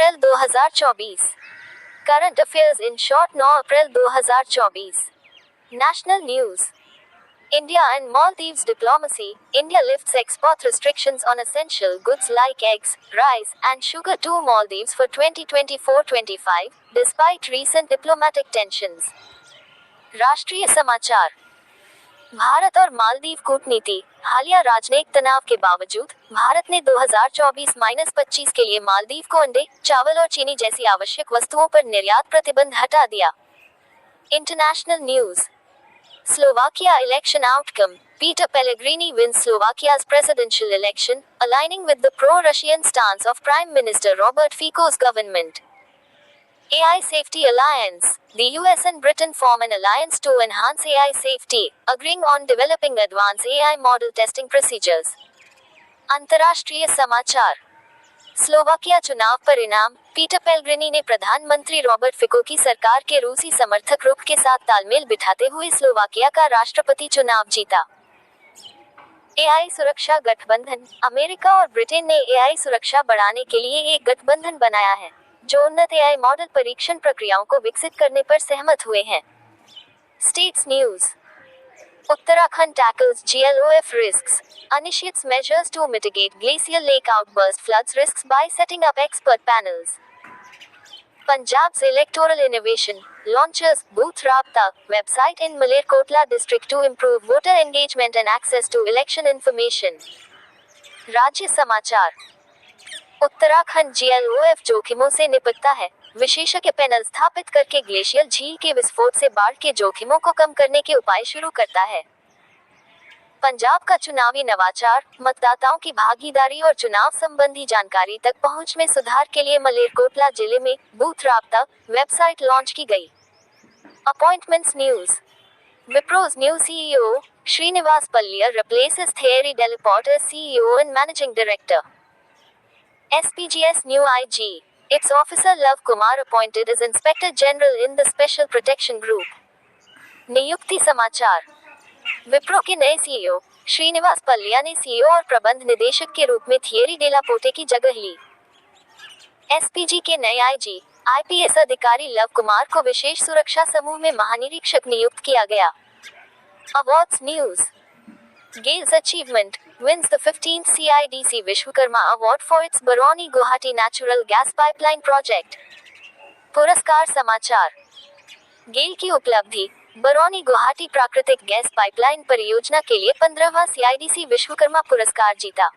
April 2024। Current affairs in short 9 April 2024। National news. India and Maldives diplomacy. India lifts export restrictions on essential goods like eggs, rice, and sugar to Maldives for 2024-25, despite recent diplomatic tensions. राष्ट्रीय समाचार। भारत और मालदीव कूटनीति। हालिया राजनयिक तनाव के बावजूद भारत ने 2024-25 के लिए मालदीव को अंडे, चावल और चीनी जैसी आवश्यक वस्तुओं पर निर्यात प्रतिबंध हटा दिया। International news. Slovakia election outcome. Peter Pellegrini wins Slovakia's presidential election, aligning with the pro-Russian stance of Prime Minister Robert Fico's government. AI Safety Alliance. The US and Britain form an alliance to enhance AI safety, agreeing on developing advanced AI model testing procedures. अंतर्राष्ट्रीय समाचार। Slovakia चुनाव परिणाम। Peter पेल्ग्रिनी ने प्रधानमंत्री Robert Fico की सरकार के रूसी समर्थक रुख के साथ तालमेल बिठाते हुए स्लोवाकिया का राष्ट्रपति चुनाव जीता। एआई सुरक्षा गठबंधन। अमेरिका और ब्रिटेन ने एआई सुरक्षा बढ़ाने के लिए एक गठबंधन बनाया है, जो उन्नत एआई मॉडल परीक्षण प्रक्रियाओं को विकसित करने पर सहमत हुए हैं। States news. Uttarakhand tackles GLOF risks. Initiates measures to mitigate glacial lake outburst floods risks by setting up expert panels. Punjab's electoral innovation launches Booth Rabta website in Malerkotla district to improve voter engagement and access to election information. राज्य समाचार। Uttarakhand GLOF जोखिमों से निपटता है। विशेषज्ञ panel स्थापित करके glacial झील के विस्फोट से बाढ़ के जोखिमों को कम करने के उपाय शुरू करता है। पंजाब का चुनावी नवाचार। मतदाताओं की भागीदारी और चुनाव संबंधी जानकारी तक पहुंच में सुधार के लिए मलेरकोटला जिले में बूथ राब्ता वेबसाइट लॉन्च की गई। Appointments news. Wipro's new CEO, Srinivas Palliar replaces Thierry Delaporte as CEO and Managing Director. SPG's new IG. Its officer Love Kumar appointed as Inspector General in the Special Protection Group. नियुक्ति समाचार। विप्रो के नए CEO Srinivas पल्लिया ने CEO और प्रबंध निदेशक के रूप में थियरी डेलापोर्टे की जगह ली। एसपीजी के नए आईजी आईपीएस अधिकारी लव कुमार को विशेष सुरक्षा समूह में महानिरीक्षक नियुक्त किया गया। Awards news. Gale's achievement wins the 15th CIDC Vishwakarma Award for its Barauni Guwahati Natural Gas Pipeline Project. पुरस्कार समाचार। गेल की उपलब्धि। बरौनी गुवाहाटी प्राकृतिक गैस पाइपलाइन परियोजना के लिए 15वां CIDC विश्वकर्मा पुरस्कार जीता।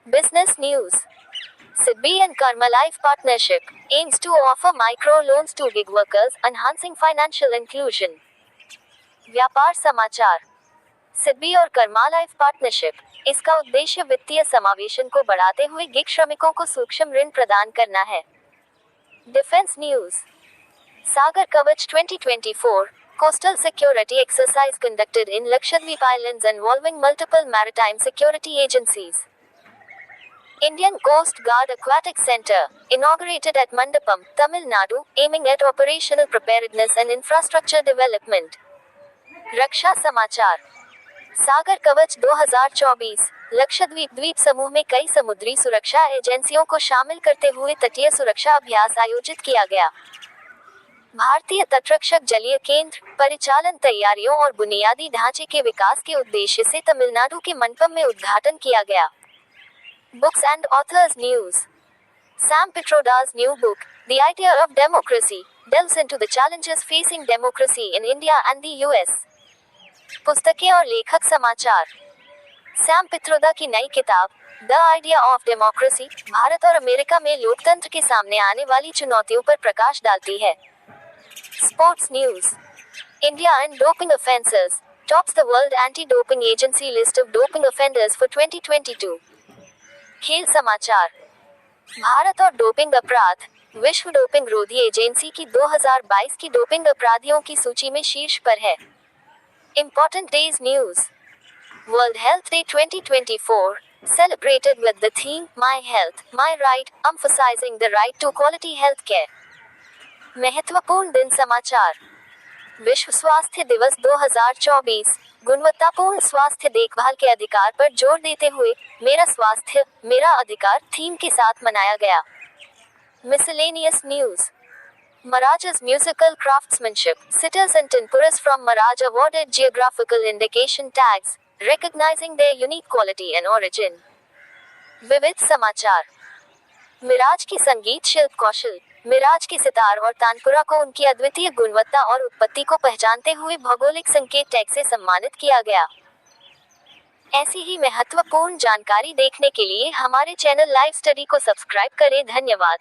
Business news. SIDBI and Karma Life Partnership aims to offer micro loans to gig workers, enhancing financial inclusion. व्यापार समाचार। SIDBI और कर्मा लाइफ पार्टनरशिप। इसका उद्देश्य वित्तीय समावेशन को बढ़ाते हुए गिग श्रमिकों को सूक्ष्म ऋण प्रदान करना है। Defence news. सागर कवच 2024 coastal security exercise conducted in Lakshadweep islands involving multiple maritime security agencies. Indian Coast Guard Aquatic Center inaugurated at Mandapam, Tamil Nadu, aiming at operational preparedness and infrastructure development. रक्षा समाचार। सागर कवच 2024 लक्षद्वीप द्वीप समूह में कई समुद्री सुरक्षा एजेंसियों को शामिल करते हुए तटीय सुरक्षा अभ्यास आयोजित किया गया। भारतीय तटरक्षक जलीय केंद्र परिचालन तैयारियों और बुनियादी ढांचे के विकास के उद्देश्य से तमिलनाडु के मनपम में उद्घाटन किया गया। Books and authors news. Sam Pitroda's new book, The Idea of Democracy, delves into the challenges facing democracy in India and the US. पुस्तकें और लेखक समाचार। सैम पित्रोदा की नई किताब the idea of democracy Bharat और अमेरिका में लोकतंत्र के सामने आने वाली चुनौतियों पर प्रकाश डालती है। Sports news. India and doping offences tops the world anti doping agency list of doping offenders for 2022। खेल समाचार। भारत और डोपिंग अपराध। विश्व डोपिंग रोधी एजेंसी की 2022 की डोपिंग अपराधियों की सूची में शीर्ष पर है। Important days news. World Health Day 2024 celebrated with the theme My Health, My Right, emphasizing the right to quality health care. महत्वपूर्ण दिन समाचार। विश्व स्वास्थ्य दिवस 2024 गुणवत्तापूर्ण स्वास्थ्य देखभाल के अधिकार पर जोर देते हुए मेरा स्वास्थ्य मेरा अधिकार थीम के साथ मनाया गया। Miscellaneous news. Maraj's musical craftsmanship. Sitters and tinpuras from Maraj awarded geographical indication tags, recognizing their unique quality and origin. विविध समाचार. मिराज की संगीत शिल्प कौशल. मिराज के सितार और तानपुरा को उनकी अद्वितीय गुणवत्ता और उत्पत्ति को पहचानते हुए भौगोलिक संकेत टैग से सम्मानित किया गया. ऐसी ही महत्वपूर्ण जानकारी देखने के लिए हमारे चैनल लाइव स्टडी को सब्सक्राइब करें. धन्यवाद.